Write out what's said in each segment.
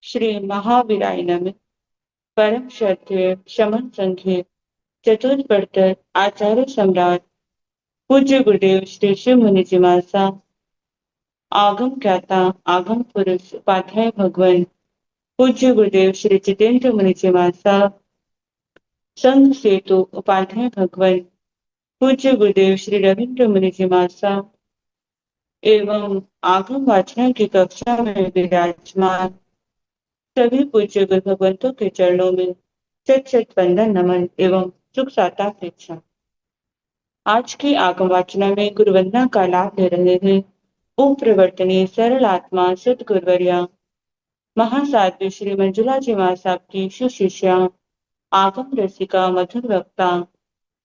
श्री महावीराय नमः। परम श्रद्धेय शमन संघे चतुर्वर्तर आचार्य सम्राट पूज्य गुरुदेव श्री शिव मुनि जी महाराज, आगम ज्ञाता आगम पुरुष उपाध्याय भगवान पूज्य गुरुदेव श्री जितेंद्र मुनि जी महाराज, संघ सेतु उपाध्याय भगवान पूज्य गुरुदेव श्री रविंद्र मुनि जी महाराज एवं आगम वाचना की कक्षा में विराजमान सभी पूज्य गुरु भगवंतों के चरणों में शत शत वंदन नमन एवं सुख सातापेक्षा। आज की आगम वाचना में गुरु वंदना का लाभ ले रहे हैं ओम प्रवर्तनीय सरल आत्मा सदगुरुवर्या महासाध्वी श्री मंजुला जी महासाब की सुशिष्या आगम रसिका मधुर वक्ता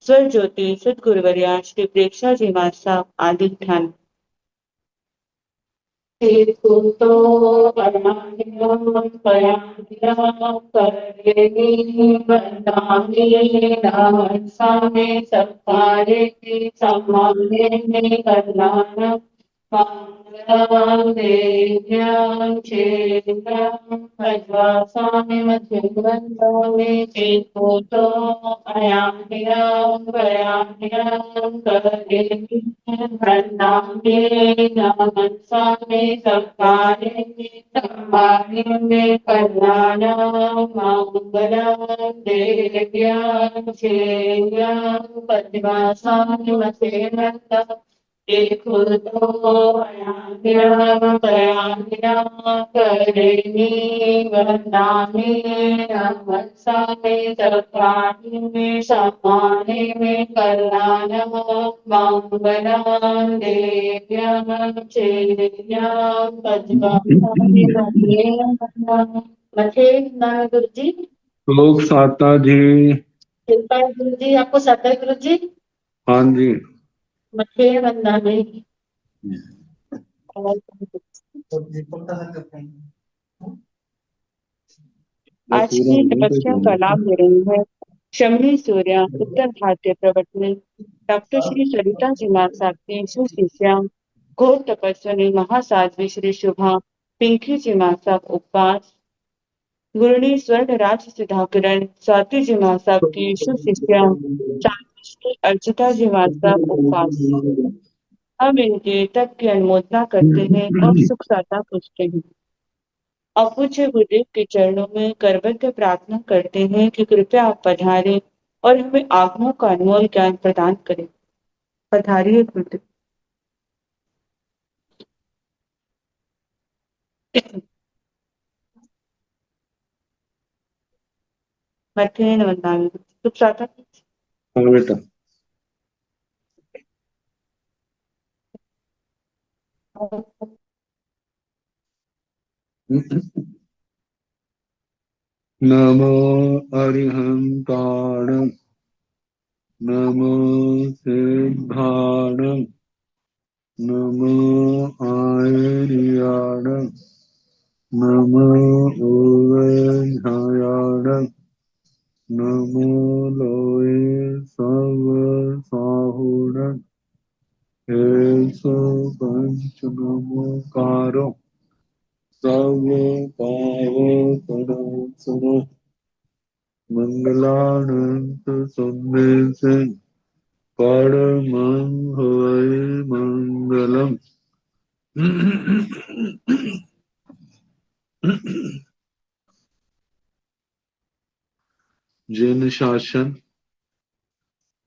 स्वर ज्योति सदगुरुवर्या श्री प्रेक्षा जी महासाब आदि ध्यान। स्वामी मध्य चेतो अयाम्यं वयाम्यं करेमि प्रणामे नमः स्वामी सत्कारे सम्माने में कल्याणं मंगलं देव्यां चेयं पद्मासानि मसेनता देखो अयाम्यं तयाम्यं करेमि वन्दामि नमः स्वामी सत्कारे में सम्माने में कल्याणं मंगलं देव्यां चेयं पद्मासानि मथे गुरु जी। लोक साता जी। कृपा गुरु जी, आपको सता गुरु जी। हाँ जी। मथे वंदा नहीं। आज की तपस्या का लाभ ले रही है शमनी सूर्य उत्तर भारतीय प्रवर्तन डॉक्टर श्री सरिता जी महासाब की सुशिष्या घोर तपस्विनी महासाध्वी श्री शुभा पिंकी जी महासाब उपवास गुरुणी स्वर्ण राज सुधाकरण स्वाति जी महासाब की सुशिष्या साध्वी श्री अर्चिता जी महासाब उपवास। हम इनके तप की अनुमोदना करते हैं और सुख साता पूछते हैं और पूज्य गुरुदेव के चरणों में करबद्ध प्रार्थना करते हैं कि कृपया आप पधारें और हमें आत्माओं का अनमोल ज्ञान प्रदान करें। पधारिए गुरुदेव। मथे वंदनामि सुख साता। हाँ बेटा। नमो अरिहंताण नमो सिद्धाण नमो आयर्याण नमो ओवैधायाण नमो लोए सर्व साहुण हेसो पंच नमोकारो सर्व पावो परम मंगलानंत संदेश परमं हवै मंगलम। जिन शासन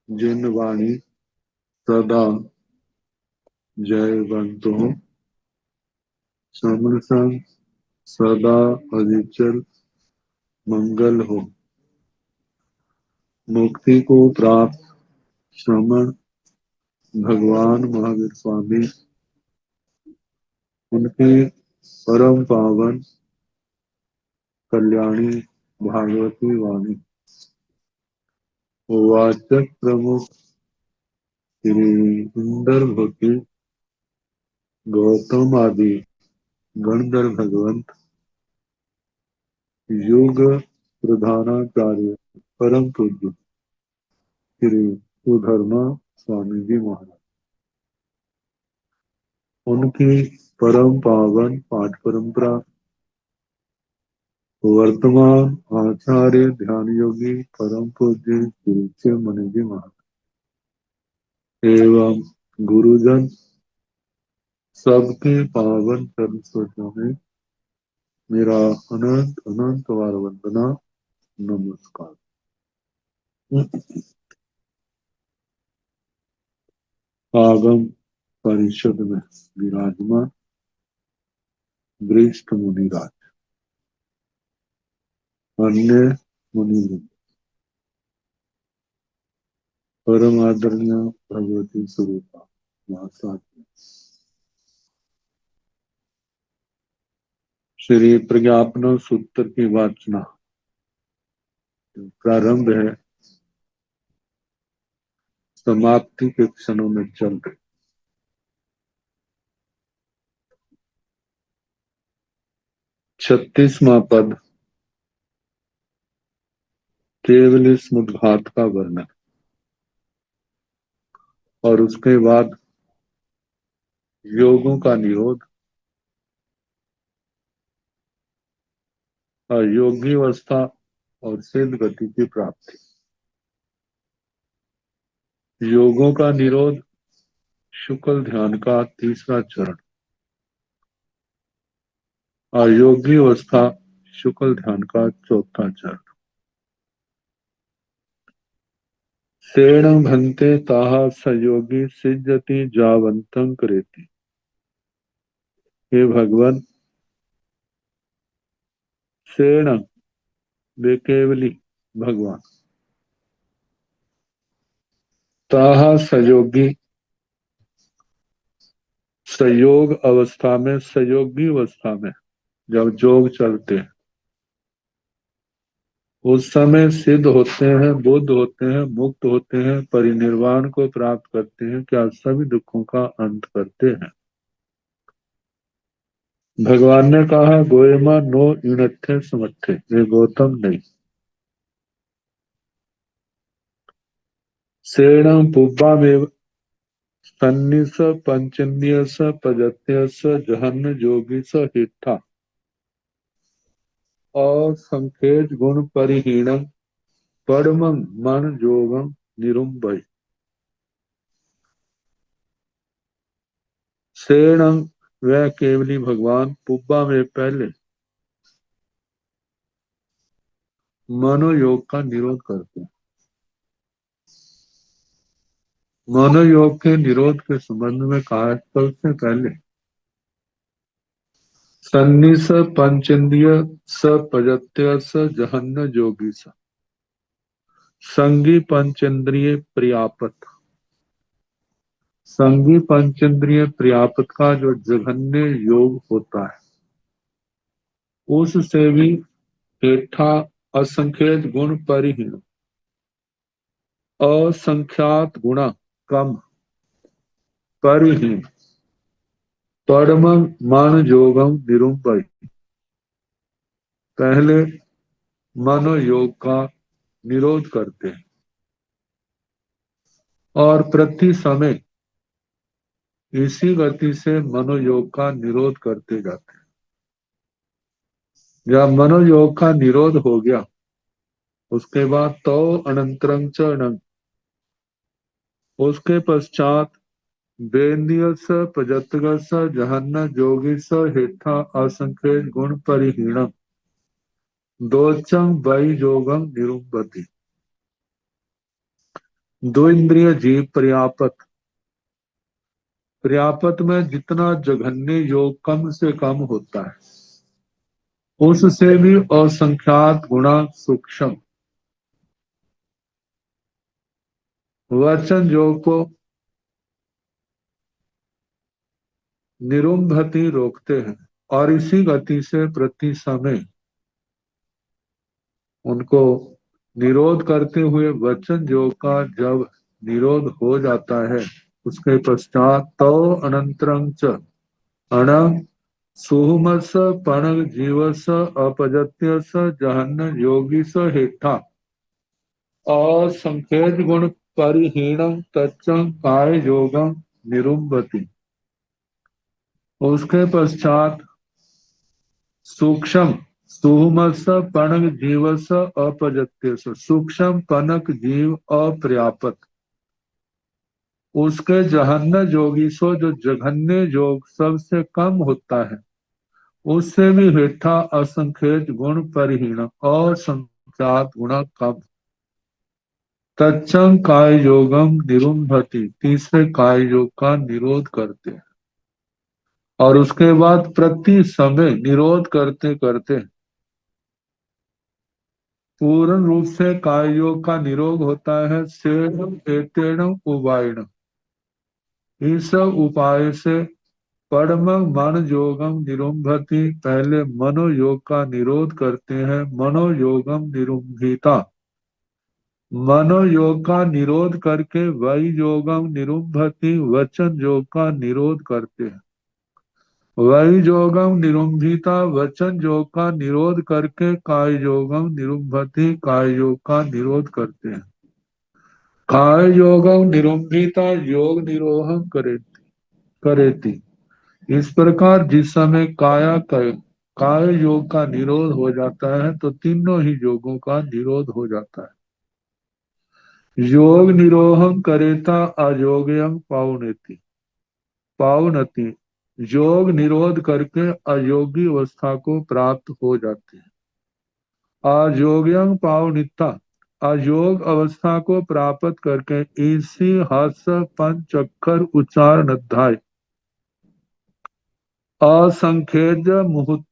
जिन वाणी सदा जयवंत हो समरसं सदा अविचल मंगल हो। मुक्ति को प्राप्त श्रमण भगवान महावीर स्वामी उनके परम पावन कल्याणी भागवती वाणी वाचक प्रमुख श्री सुंदर भक्ति गौतम आदि गणधर भगवंत युग प्रधानाचार्य परम पूज्य श्री सुधर्मा स्वामी जी महाराज उनकी परम पावन पाठ परंपरा वर्तमान आचार्य ध्यान योगी परम पूज्य गुरुचे मुनि जी महाराज एवं गुरुजन सबके पावन चरण स्पर्शों में मेरा अनंत अनंत बार वंदना नमस्कार। आगम परिषद में विराजमान वरिष्ठ मुनिराज, अन्य मुनि, परम आदरणीय भगवती स्वरूपा महासाध्य श्री प्रज्ञापन सूत्र की वाचना प्रारंभ है, समाप्ति के क्षणों में चल रही। 36वां पद केवल इस मुद्घात का वर्णन और उसके बाद योगों का निरोध, योगी अवस्था और सिद्ध गति की प्राप्ति। योगों का निरोध शुक्ल ध्यान का तीसरा चरण और योगी अवस्था शुक्ल ध्यान का चौथा चरण। सेण भंते ताहा सयोगी सिद्धति जावंतं करेति। हे भगवान, सेण वे केवली भगवान, ताहा सयोगी संयोग अवस्था में, संयोगी अवस्था में जब जोग चलते हैं उस समय सिद्ध होते हैं, बुद्ध होते हैं, मुक्त होते हैं, परिनिर्वाण को प्राप्त करते हैं, क्या सभी दुखों का अंत करते हैं। भगवान ने कहा गोयमा नो इणथे समथे, वे गौतम नहीं। सेणम पुब्बा में सन्निस पंचन्यस पजत्यस जहन्न जोगी स हिठा और संकेत गुण परिहीणम परमं मन जोगम निरुंभय। सेणं वह केवली भगवान, पुब्बा में पहले मनोयोग का निरोध करते हैं। मनोयोग के निरोध के संबंध में कहा है सबसे पहले सन्निस पंचेंद्रिय स पजत्य स जहन्न जोगी स, संगी पंचेंद्रिय प्रियापत, संगी पंचेंद्रिय प्रियापत का जो जघन्य योग होता है उससे भी हेठा असंख्यत गुण परिहीन, असंख्यात गुणा कम परिहीन, परम मन जोगम निरुंभय, पहले मनोयोग का निरोध करते हैं और प्रति समय इसी गति से मनोयोग का निरोध करते जाते हैं। जब मनोयोग का निरोध हो गया उसके बाद तो अनंतरं च अनंत, उसके पश्चात बेन्दियस प्रजतगस जहन्न जोगिस हेठा असंख्य गुण परिहीणम दोचंग वै जोगम निरुंभति। दो इंद्रिय जीव पर्यापत, पर्यापत में जितना जघन्य योग कम से कम होता है उससे भी असंख्यात गुणा सूक्ष्म वचन योग को निरुंभति रोकते हैं और इसी गति से प्रति समय उनको निरोध करते हुए वचन योग का जब निरोध हो जाता है उसके पश्चात तो अनंतरं च अणं सुहुमस पणग जीवस अपजत्य स जहन्न योगी स हेठा और संकेत गुण परिहीणम तच्चं काय योगम निरुंभति। उसके पश्चात सूक्ष्म सुमस पणक जीवस अपजत्यस, सूक्ष्म पनक जीव अपर्यापत, उसके जहन्य जोगी सो जो जघन्य जोग सबसे कम होता है, उससे भी हेठा असंख्येत गुण परिहीन और संख्यात गुणा कम। तच्चंग काय योगम निरुंभति, तीसरे काय योग का निरोध करते हैं। और उसके बाद प्रति समय निरोध करते करते पूर्ण रूप से काय योग का निरोध होता है। सेण एतेण उपायण, इस उपाय से परम मन योगम निरुंभति, पहले मनोयोग का निरोध करते हैं। मनोयोगम निरुंभिता, मनोयोग का निरोध करके वही योगम निरुंभति, वचन योग का निरोध करते हैं। वही योगम निरुंभिता, वचन योग का निरोध करके काय योगम निरुंभति, काय योग का निरोध करते हैं। काय योगम निरुंभिता योग निरोहम करेती, इस प्रकार जिस समय काय योग का निरोध हो जाता है तो तीनों ही योगों का निरोध हो जाता है। योग निरोहम करेता अयोग्यम पावनति, योग निरोध करके अयोगी अवस्था को प्राप्त हो जाते हैं। अयोग्यम पावनिता, अयोग अवस्था को प्राप्त करके इसी हस पंचअक्षर उच्चारण अध्याय असंख्यज मुहूर्त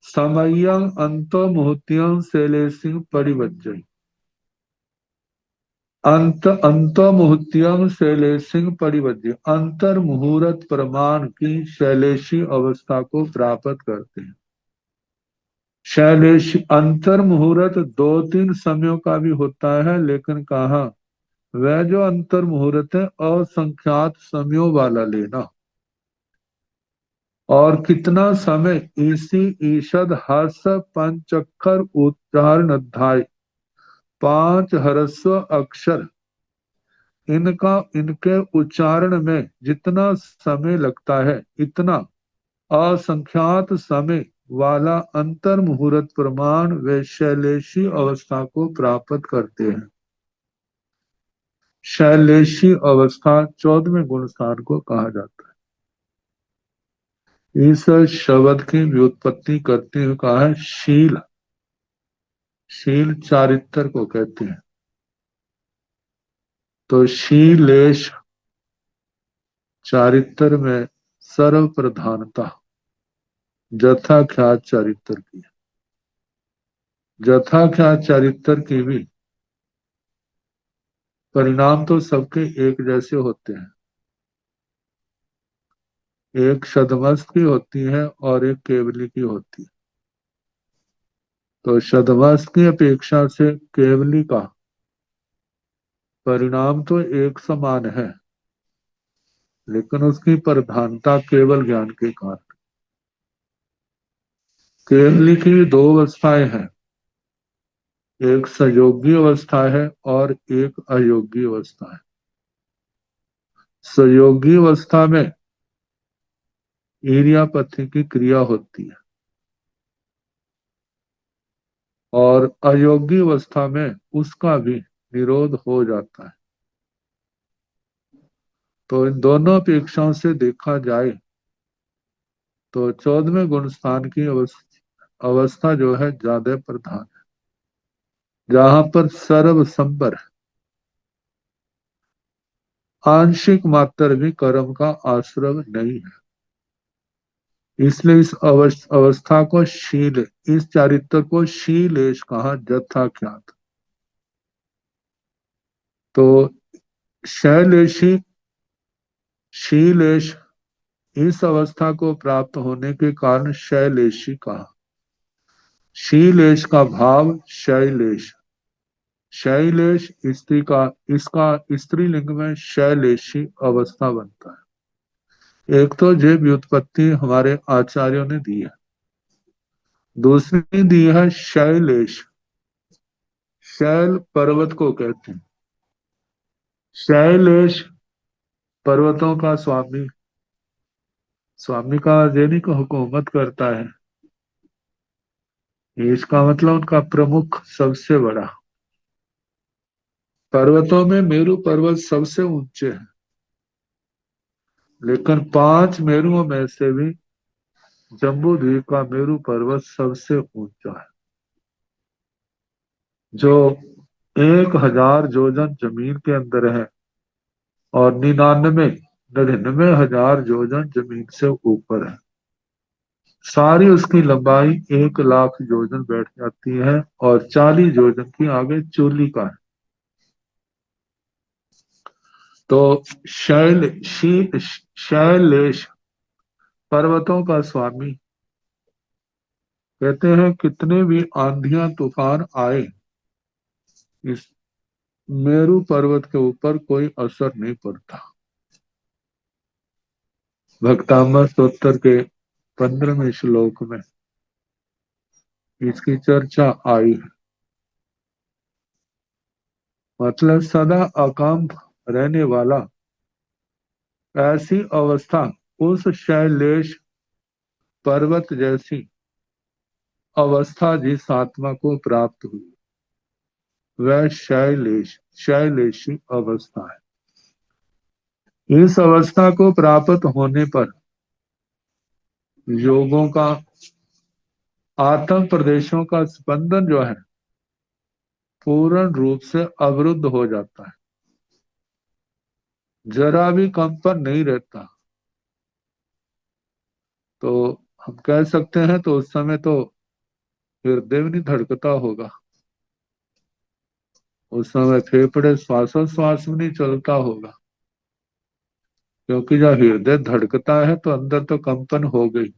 समयं अंत मुहूर्त्यं शैलेषु परिवज्जय, अंत मुहूर्त्यं शैलेषु परिवज्जय, अंतर मुहूर्त प्रमाण की शैलेशी अवस्था को प्राप्त करते हैं। शैलेश अंतर मुहूर्त दो तीन समयों का भी होता है, लेकिन कहा वह जो अंतर मुहूर्त है असंख्यात समयों वाला लेना। और कितना समय, इसी ईषद हर्ष पंचअक्षर उच्चारण अध्याय, पांच ह्रस्व अक्षर, इनके उच्चारण में जितना समय लगता है, इतना असंख्यात समय वाला अंतर मुहूर्त प्रमाण वे शैलेशी अवस्था को प्राप्त करते हैं। शैलेशी अवस्था 14वें गुण स्थान को कहा जाता है। इस शब्द की व्युत्पत्ति करते हुए कहा है शील, शील चारित्र को कहते हैं। तो शीलेश चारित्र में सर्व प्रधानता जथाख्यात चारित्र की, जथाख्यात चारित्र की भी परिणाम तो सबके एक जैसे होते हैं। एक शतमस्त की होती है और एक केवली की होती है। तो शतमस्त की अपेक्षा से केवली का परिणाम तो एक समान है, लेकिन उसकी प्रधानता केवल ज्ञान के कारण। केवली की दो अवस्थाएं हैं, एक संयोगी अवस्था है और एक अयोगी अवस्था है। संयोगी अवस्था में ईर्यापथि की क्रिया होती है और अयोगी अवस्था में उसका भी निरोध हो जाता है। तो इन दोनों अपेक्षाओं से देखा जाए तो 14वें गुण स्थान की अवस्था जो है ज्यादा प्रधान है, जहां पर सर्व संबर है, आंशिक मात्र भी कर्म का आश्रय नहीं है। इसलिए इस अवस्था को शील, इस चारित्र को शीलेश कहा, जथाख्यात। तो शैलेशी शीलेश, इस अवस्था को प्राप्त होने के कारण शैलेशी कहा। शीलेश का भाव शैलेश, शैलेश स्त्री का, इसका स्त्रीलिंग में शैलेशी अवस्था बनता है। एक तो ये व्युत्पत्ति हमारे आचार्यों ने दी है, दूसरी दी है शैलेश। शैल पर्वत को कहते हैं। शैलेश पर्वतों का स्वामी, स्वामी का ये नहीं को हुकूमत करता है, इसका मतलब उनका प्रमुख सबसे बड़ा। पर्वतों में मेरु पर्वत सबसे ऊंचे है, लेकिन 5 मेरुओं में से भी जम्बू द्वीप का मेरु पर्वत सबसे ऊंचा है, जो 1000 योजन जमीन के अंदर है और 99,99,000 योजन जमीन से ऊपर है। सारी उसकी लंबाई 1 लाख योजन बैठ जाती है और 40 योजन की आगे चोली का है। तो शैलेश पर्वतों का स्वामी कहते हैं कितने भी आंधियां तूफान आए, इस मेरु पर्वत के ऊपर कोई असर नहीं पड़ता। भक्तामृत स्तोत्र के 15वें श्लोक में इसकी चर्चा आई है। मतलब सदा अकंप रहने वाला, ऐसी अवस्था उस शैलेश पर्वत जैसी अवस्था जिस आत्मा को प्राप्त हुई, वह शैलेशी अवस्था है। इस अवस्था को प्राप्त होने पर योगों का आत्म प्रदेशों का स्पंदन जो है पूर्ण रूप से अवरुद्ध हो जाता है, जरा भी कंपन नहीं रहता। तो हम कह सकते हैं तो उस समय तो हृदय भी नहीं धड़कता होगा, उस समय फेफड़े श्वासोश्वास भी नहीं चलता होगा, क्योंकि जब हृदय धड़कता है तो अंदर तो कंपन हो गई,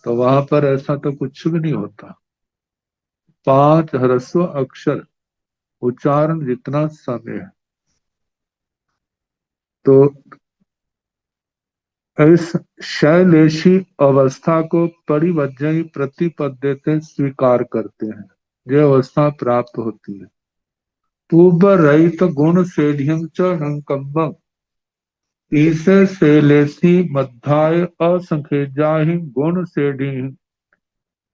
तो वहां पर ऐसा तो कुछ भी नहीं होता। 5 ह्रस्व अक्षर उच्चारण जितना समय है। तो इस शैलेशी अवस्था को परिवज्जयी प्रतिपद्यते स्वीकार करते हैं, ये अवस्था प्राप्त होती है। पूर्व रहित गुण सेढ़ियम च रंकम्बम ईसे शैलेशी मध्याय असंखेजाहि गुण सेढ़ी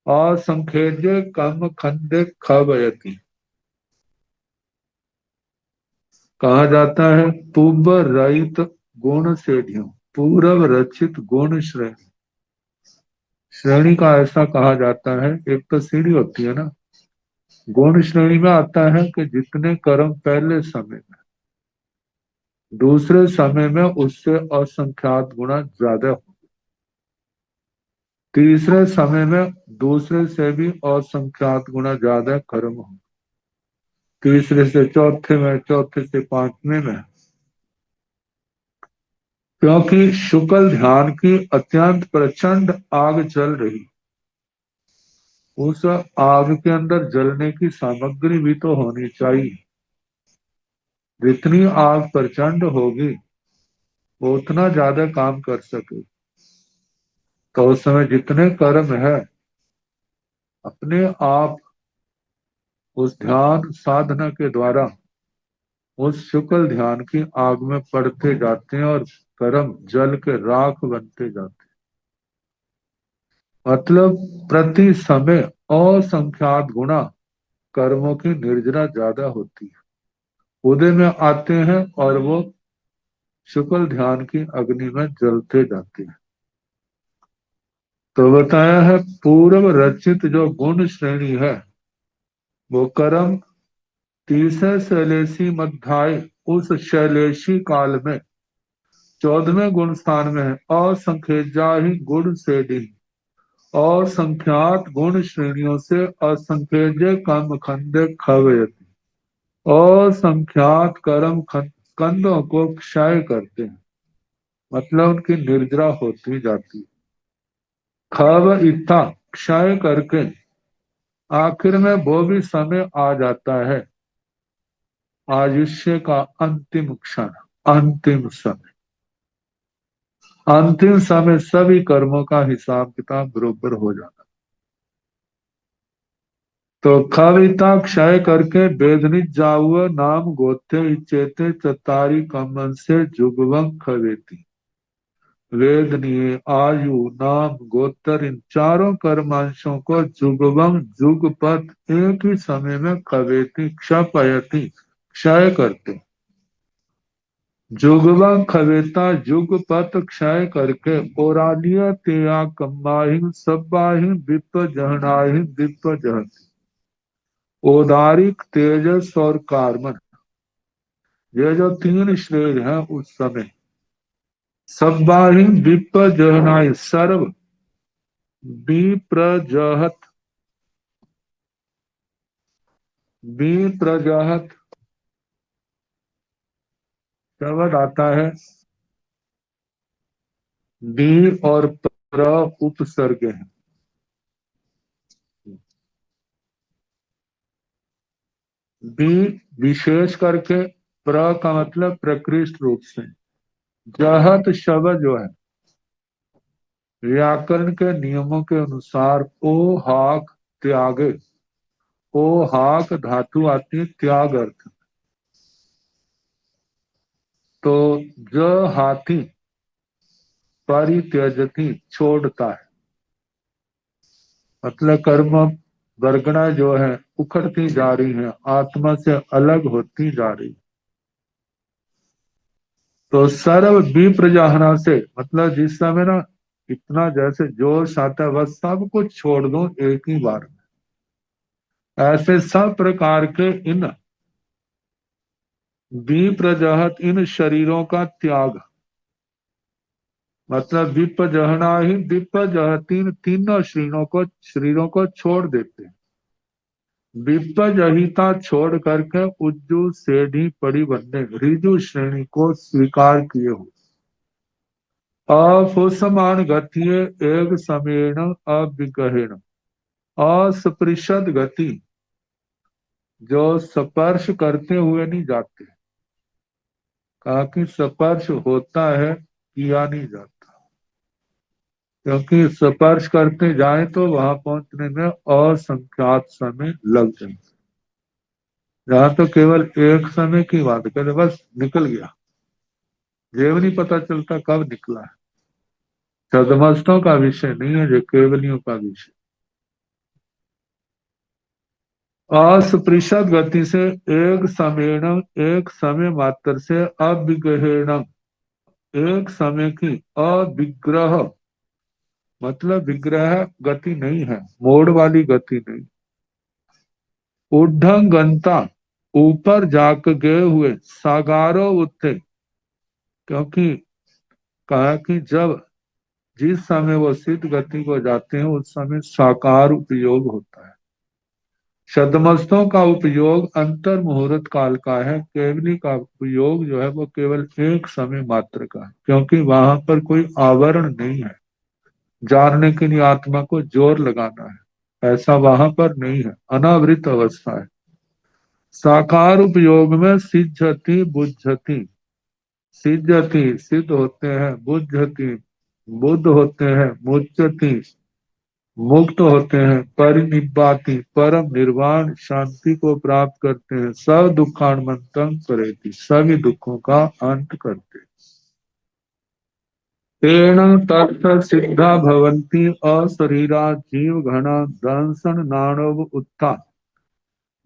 असंखेजे कम खंडे खवयति। कहा जाता है पूर्व रहित गुण सेढ़ियों, पूर्व रचित गुण श्रेणी। श्रेणी का ऐसा कहा जाता है, एक तो सीढ़ी होती है ना, गुण श्रेणी में आता है कि जितने कर्म पहले समय में, दूसरे समय में उससे असंख्यात गुना ज्यादा हो, तीसरे समय में दूसरे से भी असंख्यात गुना ज्यादा कर्म हो, तीसरे से चौथे में, चौथे से 5वें में। क्योंकि शुक्ल ध्यान की अत्यंत प्रचंड आग जल रही, उस आग के अंदर जलने की सामग्री भी तो होनी चाहिए। जितनी आग प्रचंड होगी वो उतना ज्यादा काम कर सके। तो उस समय जितने कर्म है अपने आप उस ध्यान साधना के द्वारा उस शुक्ल ध्यान की आग में पड़ते जाते हैं और कर्म जल के राख बनते जाते हैं। मतलब प्रति समय असंख्यात गुना कर्मों की निर्जरा ज्यादा होती है, उदय में आते हैं और वो शुक्ल ध्यान की अग्नि में जलते जाते हैं। तो बताया है पूर्व रचित जो गुण श्रेणी है वो कर्म तीसरे शैलेशी मध्याय उस शैलेशी काल में 14वें गुण स्थान में है। असंख्यजा ही गुण से असंख्यात गुण श्रेणियों से असंख्य कर्म खंडे खवयति, असंख्यात कर्म कंदों को क्षय करते हैं, मतलब उनकी निर्जरा होती जाती है। खव इतना क्षय करके आखिर में वो भी समय आ जाता है, आयुष्य का अंतिम क्षण, अंतिम समय। अंतिम समय सभी कर्मों का हिसाब किताब बरोबर हो जाता। तो कविता क्षय करके वेदनित जाऊआ नाम गोते चेते चतारी कमन से जुगवं खवेती। वेदनीय, आयु, नाम, गोत्र, इन चारों कर्मांशों को जुगवम जुगपथ एक ही समय में खवेती क्षपयति क्षय करते। जुगवा खवेता जुगपथ क्षय करके पौरालिय तेया कम्बाहि सब्बाहि विप जहनाहि विप जहति। औदारिक, तेजस और कार्बन, ये जो तीन श्रेय हैं उस समय सब्बाहि विप जहनाहि सर्व विप्रजहत विप्रजहत शब्द आता है। बी और प्र उपसर्ग है। बी विशेष करके, प्र का मतलब प्रकृष्ट रूप से। जहत शब्द जो है व्याकरण के नियमों के अनुसार ओ हाक त्यागे, ओ हाक धातु आती है त्याग अर्थ। तो ज हाथी परित्यजती छोड़ता है, मतलब कर्म वर्गणा जो है उखड़ती जा रही है, आत्मा से अलग होती जा रही। तो सर्व विप्रजाहना से मतलब जिस समय ना इतना जैसे जोश आता है वह सब कुछ छोड़ दो एक ही बार में। ऐसे सब प्रकार के इन विप्रजहत इन शरीरों का त्याग, मतलब विपजहना ही विपजहतीन तीनों शरीरों को छोड़ देते हैं। विपजहिता छोड़ करके उज्जू सेढ़ी पड़ी बनने रिजु श्रेणी को स्वीकार किए हो। अफुसमान गतिये एक समेण अविगहेण, अस्पृशद गति, जो स्पर्श करते हुए नहीं जाते। कहा कि स्पर्श होता है किया नहीं जाता, क्योंकि स्पर्श करते जाए तो वहां पहुंचने में असंख्यात समय लग जाए। यहाँ तो केवल एक समय की बात करे, बस निकल गया, ये भी नहीं पता चलता कब निकला है। सदमस्तों का विषय नहीं है, जो केवलियों का विषय। अस्पृशद गति से एक समेणम एक समय मात्र से अविग्रहेणम एक समय की अविग्रह, मतलब विग्रह गति नहीं है, मोड़ वाली गति नहीं। उड्ढंगनता ऊपर जाक गए हुए, सागारो उत्थे, क्योंकि कहा कि जब जिस समय वो सिद्ध गति को जाते हैं उस समय साकार उपयोग होता है। शतमस्तों का उपयोग अंतर मुहूर्त काल का है, केवली का उपयोग जो है वो केवल एक समय मात्र का है, क्योंकि वहां पर कोई आवरण नहीं है जानने के लिए आत्मा को जोर लगाना है, ऐसा वहां पर नहीं है, अनावृत अवस्था है। साकार उपयोग में सिद्धति बुद्धति, सिद्धति सिद्ध होते हैं, बुद्धति बुद्ध होते हैं, मुच्यति मुक्त होते हैं, परिनिब्बाति परम निर्वाण शांति को प्राप्त करते हैं, सब दुखान्मंतम करेति सभी दुखों का अंत करते हैं। तेन तर्थ सिद्धा भवन्ति अशरीरा जीव घना दंसन नाणव उत्था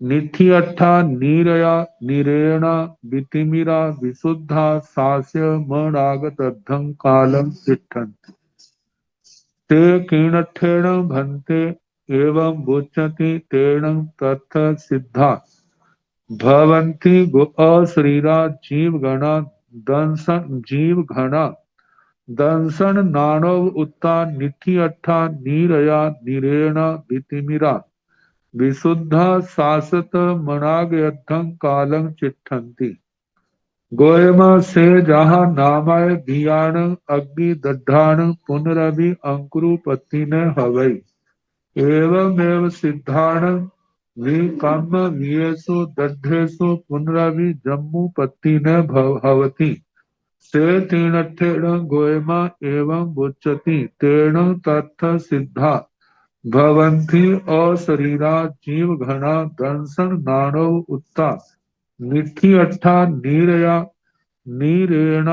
निथ्यर्था नीरया नीरेण वितिमिरा विशुद्धा सास्य मणागतद्धं कालं तिष्ठन्ति। ते कीणठेन भन्ते एवं बुच्यति तेन तत्थ सिद्धा भवन्ति अशरीरा जीवगणा दंसन जीवघना दंसन नाणव उत्ता निथि नीरया नीरेण वितिमिरा विशुद्धा शासत मनागयद्धं कालं चिट्ठन्ति। गोयम से जहाँ नामय भियाण अग्नि दड्ढाण पुनरभि अंकुरुपत्ति न हवै एवमेव सिद्धाण विकम्म वियेषु दड्ढेषु पुनरभि जम्मुपत्ति न हवति। से तीनठेण गोयमा एवं बुच्यति तेन तत्थ सिद्धा भवन्ति अशरीरा जीव घना दंसन नाणव उत्ता निथि नीरया नीरेण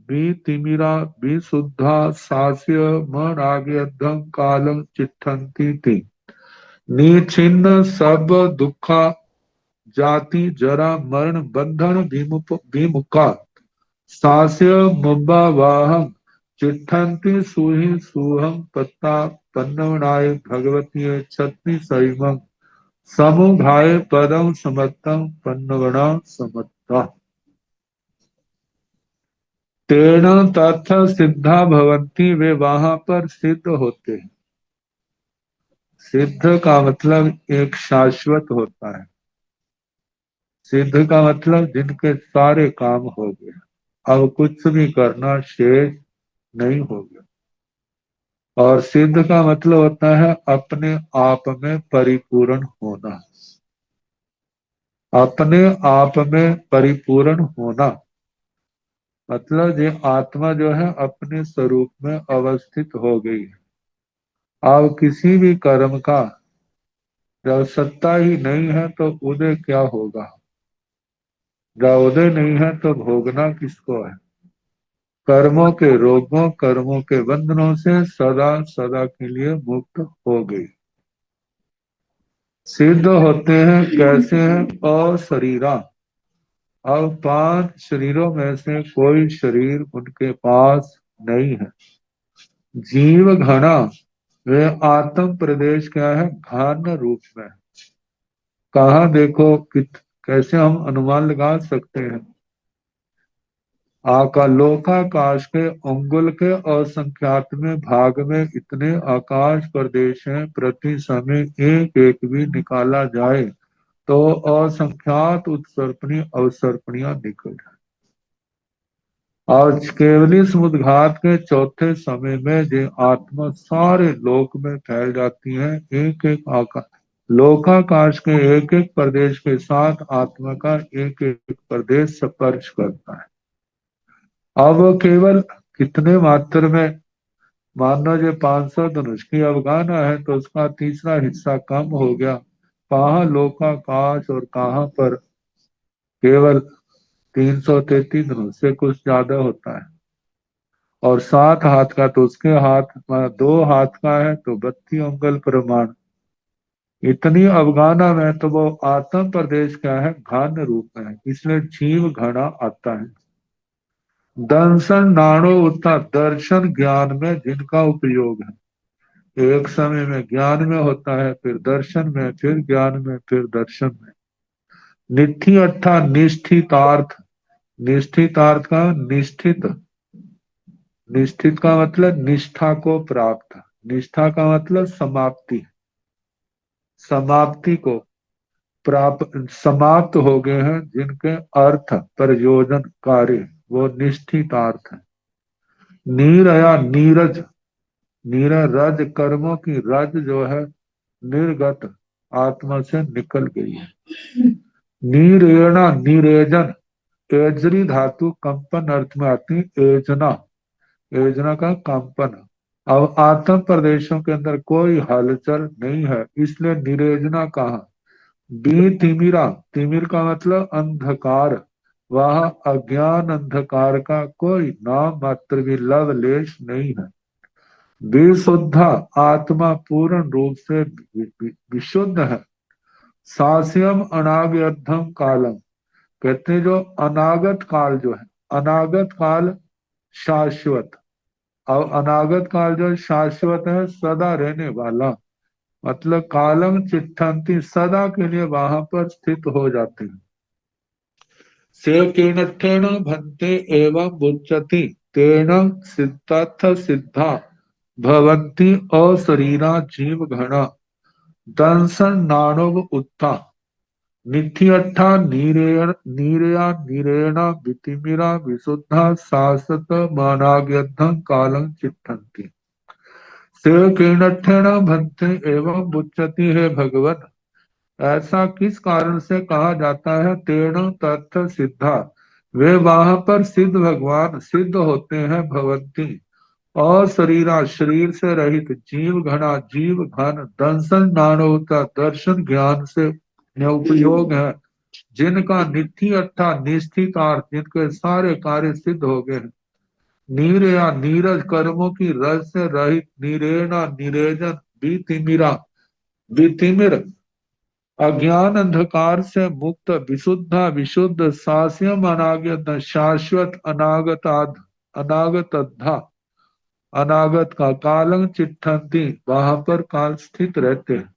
तिमिरा शुद्धा सास्य मनाग्यधम कालम चिट्ठन्ति थी निछिन्न सब दुखा जाति जरा मरण बंधन विमुखा सास्य मुब्बावाहं चिट्ठन्ति सुहि सुहं पत्ता पन्नवनाय भगवती छत्ति सैमं समुधाय पदम समत्तम पन्नवना समत्ता तेन तथ सिद्धा भवंती वे वहां पर सिद्ध होते हैं। सिद्ध का मतलब एक शाश्वत होता है। सिद्ध का मतलब जिनके सारे काम हो गए, अब कुछ भी करना शेष नहीं हो गया। और सिद्ध का मतलब होता है अपने आप में परिपूर्ण होना। अपने आप में परिपूर्ण होना मतलब ये आत्मा जो है अपने स्वरूप में अवस्थित हो गई है। अब किसी भी कर्म का जब सत्ता ही नहीं है तो उदय क्या होगा। जब उदय नहीं है तो भोगना किसको है। कर्मों के रोगों कर्मों के बंधनों से सदा सदा के लिए मुक्त हो गई। सिद्ध होते हैं कैसे हैं और शरीरा। अब 5 शरीरों में से कोई शरीर उनके पास नहीं है। जीव घना वे आत्म प्रदेश क्या है घन रूप में। कहा देखो कैसे हम अनुमान लगा सकते हैं। लोकाकाश के अंगुल के असंख्यात में भाग में इतने आकाश प्रदेश हैं, प्रति समय एक एक भी निकाला जाए तो असंख्यात उत्सर्पणी अवसर्पणियां निकल जाए। और केवली समुद्घात के चौथे समय में जो आत्मा सारे लोक में फैल जाती है। एक एक आकाश लोकाकाश के एक एक प्रदेश के साथ आत्मा का एक एक प्रदेश स्पर्श करता है। अब केवल कितने मात्र में मानो जो 500 धनुष की अवगाना है तो उसका तीसरा हिस्सा कम हो गया। कहाँ लोकाकाश और कहाँ पर केवल 333 धनुष से कुछ ज्यादा होता है। और 7 हाथ का तो उसके हाथ 2 हाथ का है तो 32 अंगुल प्रमाण। इतनी अवगाना में तो वो आत्म प्रदेश क्या है घन रूप में है, इसलिए जीव घना आता है। दर्शन नाणो उत्ता दर्शन ज्ञान में जिनका उपयोग है। एक समय में ज्ञान में होता है, फिर दर्शन में, फिर ज्ञान में, फिर दर्शन में। निथि अर्था निष्ठितार्थ। निष्ठितार्थ का निष्ठित। निष्ठित का मतलब निष्ठा को प्राप्त। निष्ठा का मतलब समाप्ति। समाप्ति को प्राप्त समाप्त हो गए हैं जिनके अर्थ प्रयोजन कार्य वो निष्ठितार्थ है। नीरया नीरज। रज कर्मों की रज जो है निर्गत आत्मा से निकल गई है। नीरेणा नीरेजन। एजरी धातु कंपन अर्थ में आती है। एजना एजना का कंपन। अब आत्म प्रदेशों के अंदर कोई हलचल नहीं है, इसलिए निरेजना कहा। बी तिमिरा। तिमिर का मतलब अंधकार। वह अज्ञान अंधकार का कोई नाम मात्र भी लवलेश नहीं है। विशुद्धा आत्मा पूर्ण रूप से विशुद्ध है। सास्यम अनागतम कालम। कहते हैं जो अनागत काल जो है, अनागत काल शाश्वत। और अनागत काल जो शाश्वत है सदा रहने वाला। मतलब कालम चिट्ठन्ति सदा के लिए वहां पर स्थित हो जाते हैं। सेवकेन भन्ते एवं बुच्यति तेन सिद्धार्थ सिद्धा भवन्ति अशरीरा जीव घना दंसन नाणव उत्था नित्यर्था नीरया नीरेणा वितिमिरा विशुद्धा शासत मानाग्यद्धं कालं चिट्ठन्ति। सेवकेन भन्ते एवं बुच्यति है भगवत। ऐसा किस कारण से कहा जाता है। तेण तत्थ सिद्धा वे वहां पर सिद्ध भगवान सिद्ध होते हैं। भवंती और शरीरा शरीर से रहित जीव घना जीव घन दंसन नानोता दर्शन ज्ञान से उपयोग है। जिनका निथि अर्था निश्चित अर्थ जिनके सारे कार्य सिद्ध हो गए हैं। नीरया नीरज कर्मों की रज से रहित, नीरेणा निरेजन, वितिमिरा वितिमिर अज्ञान अंधकार से मुक्त, विशुद्धा विशुद्ध, सास्यम अनागत शाश्वत, अनागत अनागत का, कालंग चिट्ठंती वहां पर काल स्थित रहते हैं।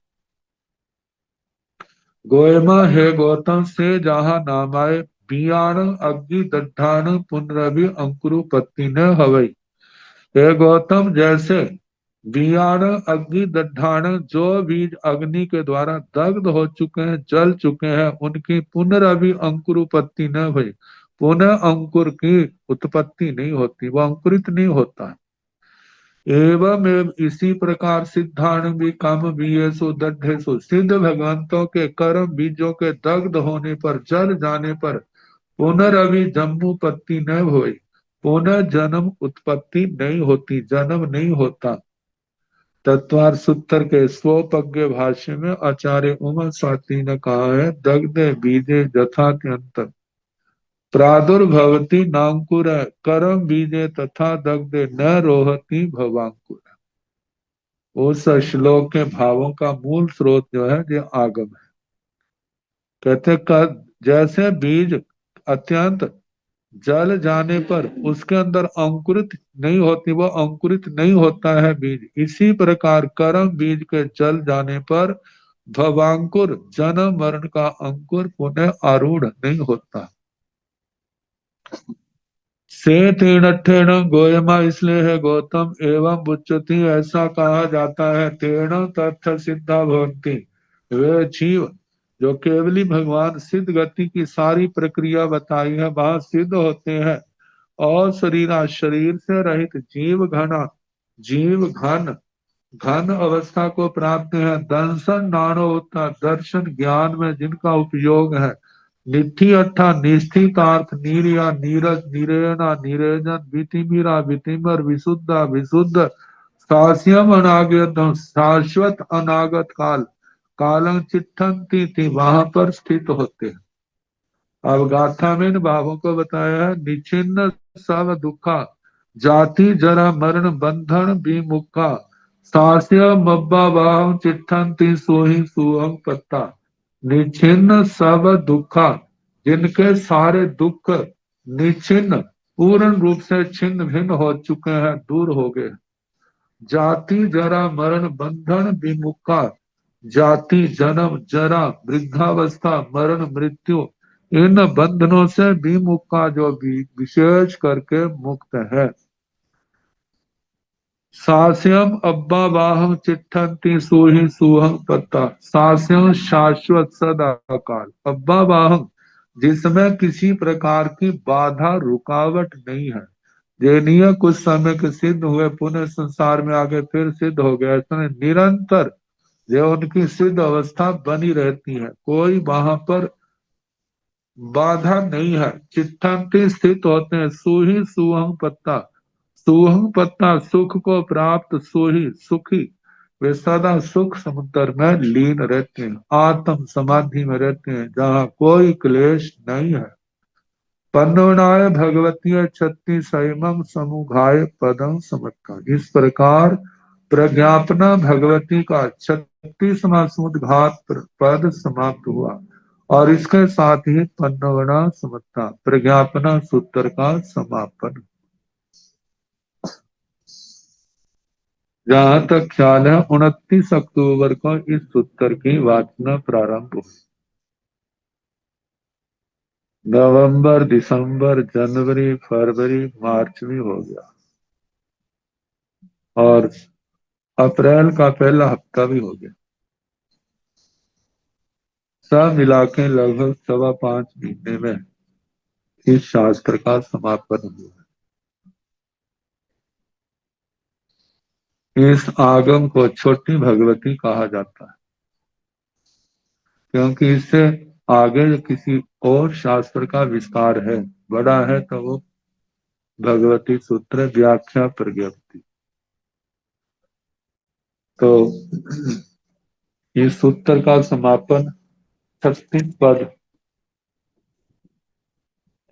गोयमा है गौतम से जहाँ नामाय, बियाण अग्नि दड्ढाण पुनरभि अंकुरुपत्ति न हवई। हे गौतम, जैसे बियाण अग्नि दड्ढाण, जो बीज अग्नि के द्वारा दग्ध हो चुके हैं, जल चुके हैं, उनकी पुनरभि अंकुरुपत्ति न हुई, पुनः अंकुर की उत्पत्ति नहीं होती, वो अंकुरित नहीं होता। एवं इसी प्रकार सिद्धाण भी काम बीएसु दृढ़ेशु, सिद्ध भगवंतों के कर्म बीजों के दग्ध होने पर, जल जाने पर पुनरअभि जम्मूपत्ति न हुई, पुनः जन्म उत्पत्ति नहीं होती, जन्म नहीं होता। तत्वार सूत्र के स्वपज्ञ भाष्य में आचार्य उमा साती ने कहा है, दग्धे बीजे यथात्यंत प्रादुर्भवती नांकुर, करम बीजे तथा दग्धे न रोहती भवांकुर। उस श्लोक के भावों का मूल स्रोत जो है ये आगम है। कहते जैसे बीज अत्यंत जल जाने पर उसके अंदर अंकुरित नहीं होती, वो अंकुरित नहीं होता है बीज, इसी प्रकार कर्म बीज के जल जाने पर भवांकुर जन्म मरण का अंकुर पुनः आरूढ़ नहीं होता। से तीर्णठेण गोयमा इसलिए है गौतम, एवं बुच्चति ऐसा कहा जाता है, तेण तत्थ सिद्धा भवंती, वे जीव जो केवली भगवान सिद्ध गति की सारी प्रक्रिया बताई है वहां सिद्ध होते हैं, और शरीरा शरीर से रहित जीव घना जीव घन घन अवस्था को प्राप्त है, दर्शन नानो होता दर्शन ज्ञान में जिनका उपयोग है, निथि अट्ठा निस्थितार्थ, नीरिया नीरज निरेना निरेजन, वितिमिरा वितिमर, विशुद्धा विशुद्ध, शास्यम अनागत शाश्वत, अनागत काल, कालंग चिट्ठंती थी वहां पर स्थित होते हैं। अब गाथा में इन भावों को बताया है, निचिन्न सब दुखा, जाति जरा मरण बंधन विमुखा, सास्य मब्बा वाहम चिट्ठंती सोही सुहम पत्ता। निचिन्न सब दुखा, जिनके सारे दुख निचिन्न पूर्ण रूप से छिन्न भिन्न हो चुके हैं, दूर हो गए। जाति जरा मरण बंधन विमुखा, जाति जन्म जरा वृद्धावस्था मरण मृत्यु, इन बंधनों से विमुख का जो भी विशेष करके मुक्त है। सास्यम अब्बा वाहम चिट्ठंती सुही सुहम पत्ता, सास्यम शाश्वत सदा काल, अब्बा वाहम जिसमें किसी प्रकार की बाधा रुकावट नहीं है, जेनिया कुछ समय के सिद्ध हुए पुनः संसार में आगे फिर सिद्ध हो गया, इसमें निरंतर जो उनकी सिद्ध अवस्था बनी रहती है, कोई वहां पर बाधा नहीं है, चिट्ठांति स्थित होते हैं। सुही सुहंग पत्ता, सुहंग पत्ता सुख को प्राप्त, सुही सुखी, वे सदा सुख समुद्र में लीन रहते हैं, आत्म समाधि में रहते हैं जहाँ कोई क्लेश नहीं है। पन्नोनाय भगवती छत्तीस समुघाय पदम समत्कार, इस प्रकार प्रज्ञापना भगवती का 36वां समुद्घात पद समाप्त हुआ, और इसके साथ ही पन्नवना समत्ता प्रज्ञापना सूत्र का समापन। जहां तक ख्याल है 29 अक्टूबर को इस सूत्र की वाचना प्रारंभ हुई। नवंबर, दिसंबर, जनवरी, फरवरी, मार्च में हो गया, और अप्रैल का पहला हफ्ता भी हो गया। सब मिला के लगभग 5.25 महीने में इस शास्त्र का समापन हुआ। इस आगम को छोटी भगवती कहा जाता है, क्योंकि इससे आगे किसी और शास्त्र का विस्तार है, बड़ा है, तो वो भगवती सूत्र व्याख्या प्रज्ञप्ति। तो इस सूत्र का समापन 36 पद,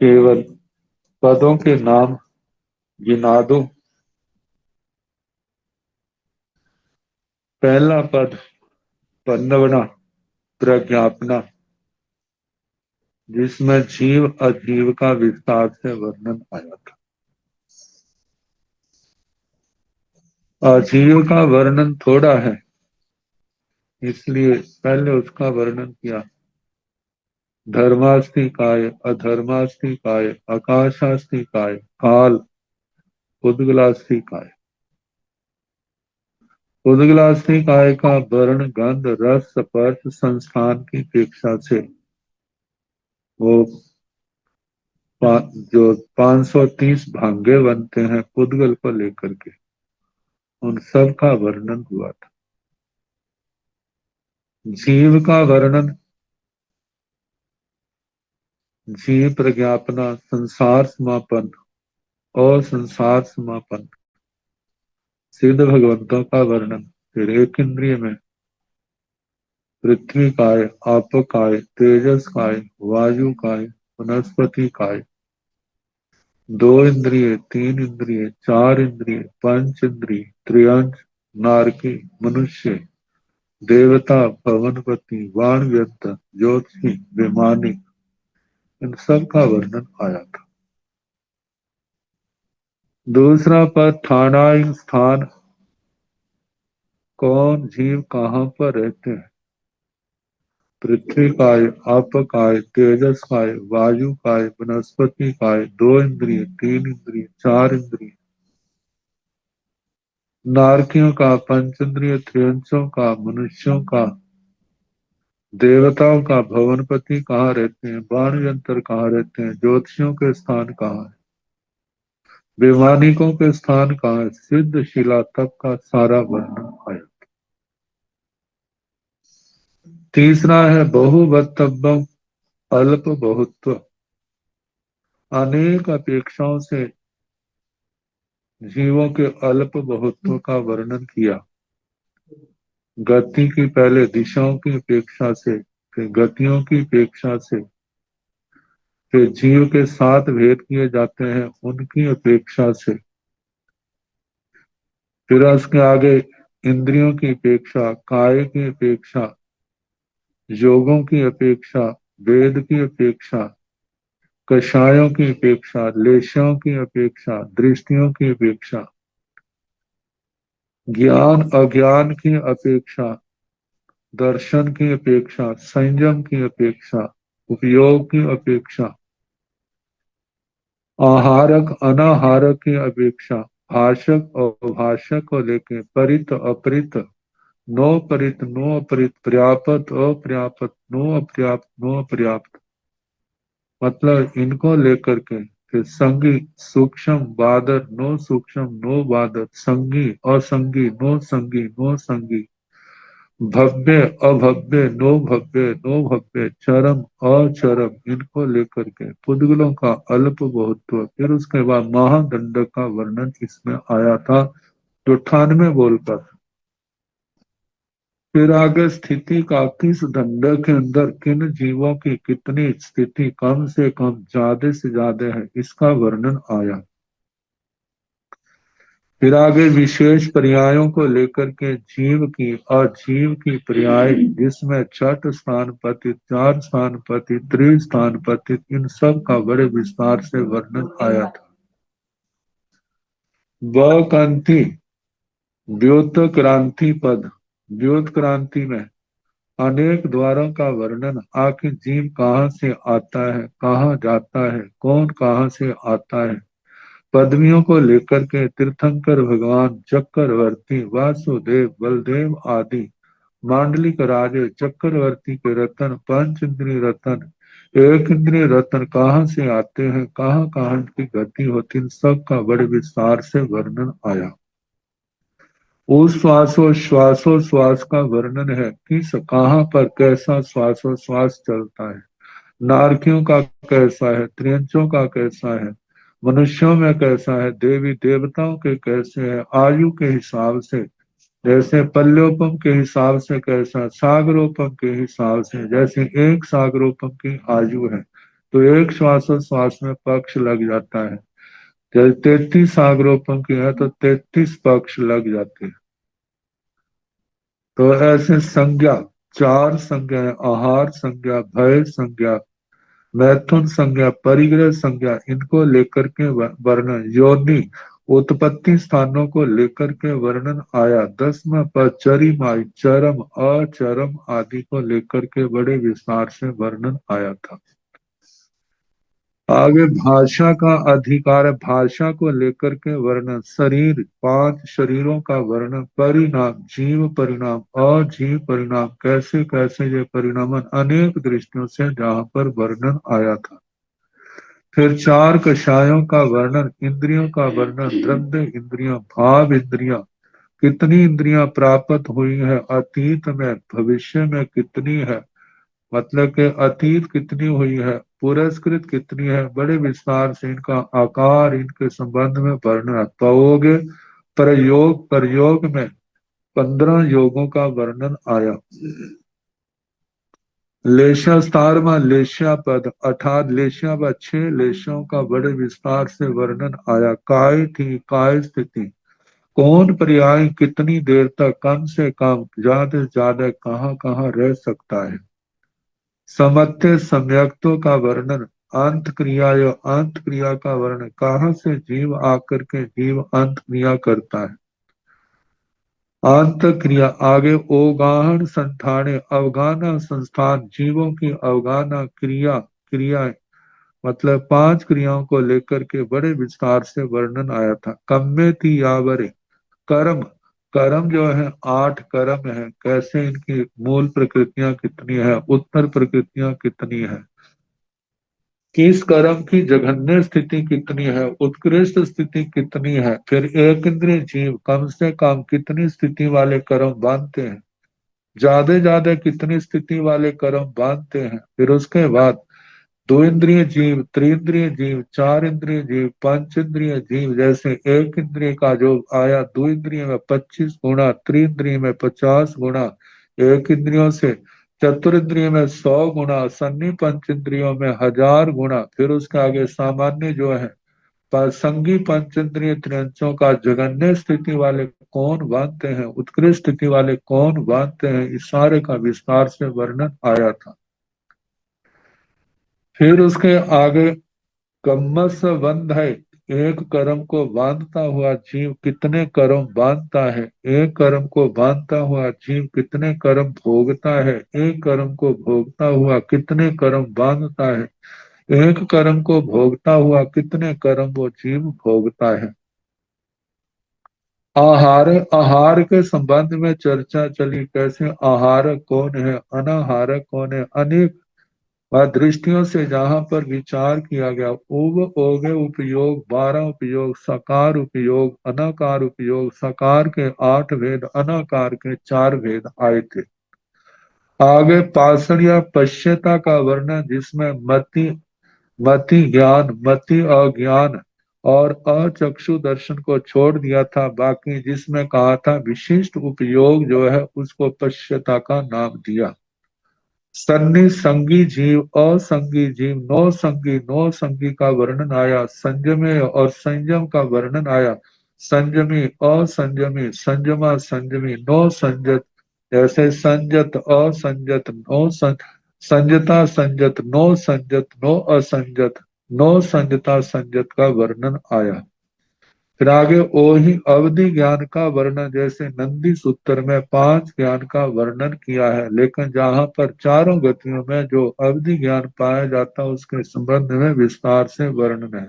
केवल पदों के नाम गिना दूं। पहला पद पन्नवना प्रज्ञापना, जिसमें जीव अजीव का विस्तार से वर्णन आया था। अजीव का वर्णन थोड़ा है, इसलिए पहले उसका वर्णन किया। धर्मास्ति काय, अधर्मास्ति काय, आकाशास्ति काय, काल, उद्गलास्ति काय। उद्गलास्ति काय का वर्ण, गंध, रस, स्पर्श, संस्थान की अपेक्षा से वो जो 530 भांगे बनते हैं पुद्गल को लेकर के, उन सब का वर्णन हुआ था। जीव का वर्णन, जीव प्रज्ञापना, संसार समापन और संसार समापन, सिद्ध भगवंतों का वर्णन। फिर एक इंद्रिय में पृथ्वी काय, आप काय, तेजस काय, वायु काय, वनस्पति काय। दो इंद्रिय, तीन इंद्रिय, चार इंद्रिय, पंच इंद्रिय, त्रियंश, नारकी, मनुष्य, देवता, भवनपति, वाणव्यंत, ज्योतिषी, विमानी, इन सब का वर्णन आया था। दूसरा पद ठाणाई स्थान, कौन जीव कहाँ पर रहते हैं। पृथ्वी काय, आप काय, तेजस काय, वायु काय, वनस्पति काय, दो इंद्रिय, तीन इंद्रिय, चार इंद्रिय, नारकियों का, पंचेंद्रिय, त्रियंशों का, मनुष्यों का, देवताओं का, भवनपति कहाँ रहते हैं, बाण यंत्र कहाँ रहते हैं, ज्योतिषियों के स्थान कहाँ है, वैमानिकों के स्थान कहाँ है, सिद्ध शिला तक का सारा वर्णन आया। तीसरा है बहुवक्तव्यम अल्प बहुत्व, अनेक अपेक्षाओं से जीवों के अल्प बहुत्व का वर्णन किया। गति की पहले दिशाओं की अपेक्षा से, फिर गतियों की अपेक्षा से, फिर जीव के साथ भेद किए जाते हैं उनकी अपेक्षा से, फिर उसके आगे इंद्रियों की अपेक्षा, काय की अपेक्षा, योगों की अपेक्षा, वेद की अपेक्षा, कषायों की अपेक्षा, लेशों की अपेक्षा, दृष्टियों की अपेक्षा, ज्ञान अज्ञान की अपेक्षा, दर्शन की अपेक्षा, संयम की अपेक्षा, उपयोग की अपेक्षा, आहारक अनाहारक की अपेक्षा, भाषक और भाषक को लेके, परित अपरित, नो परित नो अपरित, पर्याप्त अपर्याप्त, नो अपर्याप्त नो अपर्याप्त, मतलब इनको लेकर के। फिर संगी सूक्ष्म बादर, नो सूक्ष्म नो बादर, संगी असंगी, नो संगी नो संगी, भव्य अभव्य, नो भव्य नो भव्य, चरम अचरम, इनको लेकर के पुद्गलों का अल्प बहुत्व। फिर उसके बाद महादंड का वर्णन इसमें आया था, जो 98 बोलकर। फिर आगे स्थिति का, किस दंड के अंदर किन जीवों की कितनी स्थिति कम से कम ज्यादा से ज्यादा है, इसका वर्णन आया। फिर आगे विशेष पर्यायों को लेकर के जीव की और जीव की पर्याय, जिसमें छठ स्थान पतित, चार स्थान पतित, त्रिस्थान पतित, इन सब का बड़े विस्तार से वर्णन आया था। वक्रांति व्युत क्रांति पद, व्युत क्रांति में अनेक द्वारों का वर्णन, आखिर जीव कहाँ से आता है, कहाँ जाता है, कौन कहाँ से आता है, पदवियों को लेकर के तीर्थंकर भगवान, चक्रवर्ती, वासुदेव, बलदेव आदि, मांडलिक राजे, चक्रवर्ती के रतन, पंच इंद्रिय रतन, एक इंद्रिय रतन कहाँ से आते हैं, कहाँ कहाँ की गति होती, इन सब का बड़े विस्तार से वर्णन आया। श्वास का वर्णन है, किस कहाँ पर कैसा श्वास चलता है, नारकियों का कैसा है, त्रियंचों का कैसा है, मनुष्यों में कैसा है, देवी देवताओं के कैसे है, आयु के हिसाब से, जैसे पल्योपम के हिसाब से कैसा, सागरोपम के हिसाब से, जैसे एक सागरोपम की आयु है तो एक श्वास में पक्ष लग जाता है, जब 33 आग्रोपों की है तो 33 पक्ष लग जाते हैं। तो ऐसे संज्ञा, 4 संज्ञा है, आहार संज्ञा, भय संज्ञा, मैथुन संज्ञा, परिग्रह संज्ञा, इनको लेकर के वर्णन, योनि उत्पत्ति स्थानों को लेकर के वर्णन आया। 10वां पद चरिमाई, चरम अचरम आदि को लेकर के बड़े विस्तार से वर्णन आया था। आगे भाषा का अधिकार है, भाषा को लेकर के वर्णन, शरीर 5 शरीरों का वर्णन, परिणाम जीव परिणाम अजीव परिणाम, कैसे कैसे ये परिणाम अनेक दृष्टियों से जहां पर वर्णन आया था। फिर 4 कषायों का वर्णन, इंद्रियों का वर्णन, द्रव्य इंद्रियां, भाव इंद्रियां, कितनी इंद्रियां प्राप्त हुई है अतीत में, भविष्य में कितनी है, मतलब कि अतीत कितनी हुई है, पुरस्कृत कितनी है, बड़े विस्तार से इनका आकार, इनके संबंध में वर्णन। प्रयोग प्रयोग प्रयोग में 15 योगों का वर्णन आया। लेशास्तारमा लेश्या पद अर्थात लेश्या व 6 लेशों का बड़े विस्तार से वर्णन आया। काय थी, काय स्थिति, कौन पर्याय कितनी देर तक, कम से कम, ज्यादा से ज्यादा, कहाँ कहाँ रह सकता है। समत्य सम्यक्तों का वर्णन, अंत क्रिया या अंत क्रिया का वर्णन, कहाँ से जीव आकर के जीव अंत क्रिया करता है। अंत क्रिया आगे ओगाहन संस्थाने, अवगाना संस्थान, जीवों की अवगाना क्रिया, क्रिया मतलब 5 क्रियाओं को लेकर के बड़े विस्तार से वर्णन आया था। कम्मे थी यावरे, कर्म, कर्म जो है 8 कर्म है, कैसे इनकी मूल प्रकृतियां कितनी है, उत्तर प्रकृतियां कितनी है, किस कर्म की जघन्य स्थिति कितनी है, उत्कृष्ट स्थिति कितनी है। फिर एक इंद्रिय जीव कम से कम कितनी स्थिति वाले कर्म बांधते हैं, ज्यादा ज्यादा कितनी स्थिति वाले कर्म बांधते हैं। फिर उसके बाद 2 इंद्रिय जीव, त्रिंद्रिय जीव, 4 इंद्रिय जीव, 5 इंद्रिय जीव, जैसे एक इंद्रिय का जो आया 2 इंद्रिय में 25 गुना, त्रिंद्रिय में 50 गुना, एक इंद्रियों से चतुर्द्रिय में 100 गुना, सन्नी पंच इंद्रियों में 1000 गुना। फिर उसके आगे सामान्य जो है संगी पंचेंद्रिय त्रियंचों का जगन्य स्थिति वाले कौन बांधते हैं, उत्कृष्ट स्थिति वाले कौन बांधते हैं, इस सारे का विस्तार से वर्णन आया था। फिर उसके आगे कम्मस बंध है, एक कर्म को बांधता हुआ जीव कितने कर्म बांधता है, एक कर्म को बांधता हुआ जीव कितने कर्म भोगता है, एक कर्म को भोगता हुआ कितने कर्म बांधता है, एक कर्म को भोगता हुआ कितने कर्म वो जीव भोगता है। आहार, आहार के संबंध में चर्चा चली, कैसे आहार कौन है, अनाहार कौन है, अनेक दृष्टियों से जहां पर विचार किया गया। उव ओगे उपयोग 12 उपयोग, सकार उपयोग, अनाकार उपयोग, सकार के 8 भेद, अनाकार के 4 भेद आए थे। आगे पाषण या पश्यता का वर्णन, जिसमें मति, मति ज्ञान, मति अज्ञान और अचक्षु दर्शन को छोड़ दिया था, बाकी जिसमें कहा था विशिष्ट उपयोग जो है उसको पश्यता का नाम दिया। सन्नि संगी जीव, असंगी जीव, नौ संगी, नौ संगी का वर्णन आया। संयमे और संयम का वर्णन आया। संयमी असंयमी, संयमा संयमी, नौ संयत, जैसे संयत असंयत, नौ संयता संयत, नौ संयत, नौ असंयत, नौ संयता संयत का वर्णन आया। फिर आगे ओहि अवधि ज्ञान का वर्णन, जैसे नंदी सूत्र में 5 ज्ञान का वर्णन किया है, लेकिन जहां पर चारों गतियों में जो अवधि ज्ञान पाया जाता है उसके संबंध में विस्तार से वर्णन है।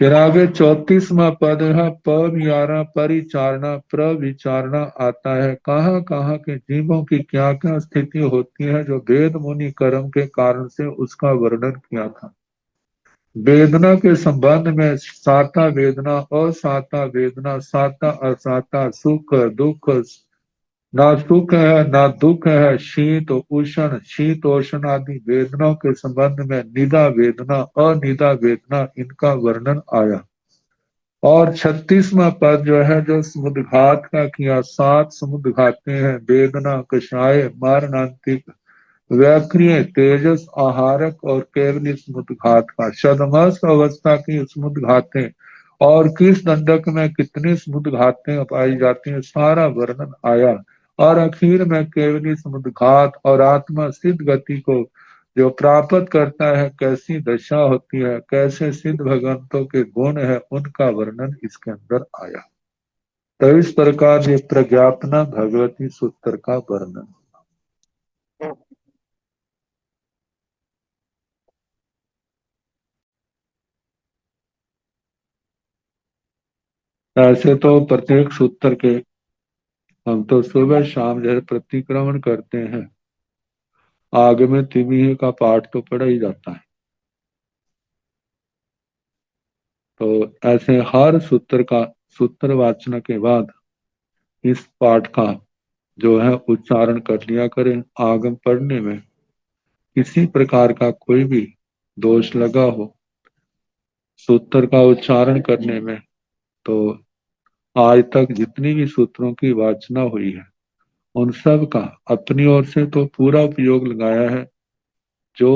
फिर आगे 34वां पद है पविचारणा, परिचारणा, प्रविचारणा आता है, कहाँ कहाँ के जीवों की क्या क्या स्थिति होती है, जो वेद मुनि कर्म के कारण से उसका वर्णन किया था। वेदना के संबंध में साता वेदना, असाता वेदना, साता असाता, सुख दुख, ना सुख है ना दुख है, शीत उष्ण, शीतोष्ण आदि वेदनाओं के संबंध में निदा वेदना, अनिदा वेदना, इनका वर्णन आया। और 36वां पद जो है, जो समुद्घात का किया, 7 समुद्घाते हैं, वेदना, कषाय, मारणांतिक, व्याक्रिय तेजस आहारक और केवल स्मुद्घात का शदमस्त अवस्था की स्मुद्घातें और किस दंडक में कितनी स्मुद्घातें पाई जाती हैं, सारा वर्णन आया। और आखिर में केवल समुद्घात और आत्मा सिद्ध गति को जो प्राप्त करता है, कैसी दशा होती है, कैसे सिद्ध भगवंतों के गुण है, उनका वर्णन इसके अंदर आया। तो इस प्रकार ये प्रज्ञापना भगवती सूत्र का वर्णन। ऐसे तो प्रत्येक सूत्र के हम तो सुबह शाम जैसे प्रतिक्रमण करते हैं, आगे में तिमिही का पाठ तो पढ़ा ही जाता है। तो ऐसे हर सूत्र का सूत्र वाचन के बाद इस पाठ का जो है उच्चारण कर लिया करें। आगम पढ़ने में किसी प्रकार का कोई भी दोष लगा हो सूत्र का उच्चारण करने में, तो आज तक जितनी भी सूत्रों की वाचना हुई है उन सब का अपनी ओर से तो पूरा उपयोग लगाया है। जो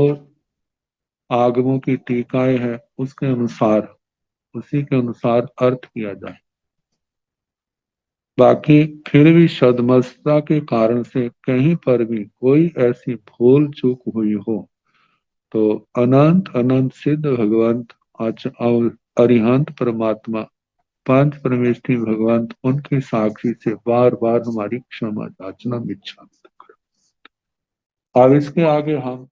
आगमों की टीकाएं हैं उसके अनुसार, उसी के अनुसार अर्थ किया जाए। बाकी फिर भी सदमस्तता के कारण से कहीं पर भी कोई ऐसी भूल चूक हुई हो तो अनंत अनंत सिद्ध भगवंत और अरिहंत परमात्मा पांच परमेष्ठी भगवंत उनकी साक्षी से बार बार हमारी क्षमा याचना इच्छा। अब इसके आगे हम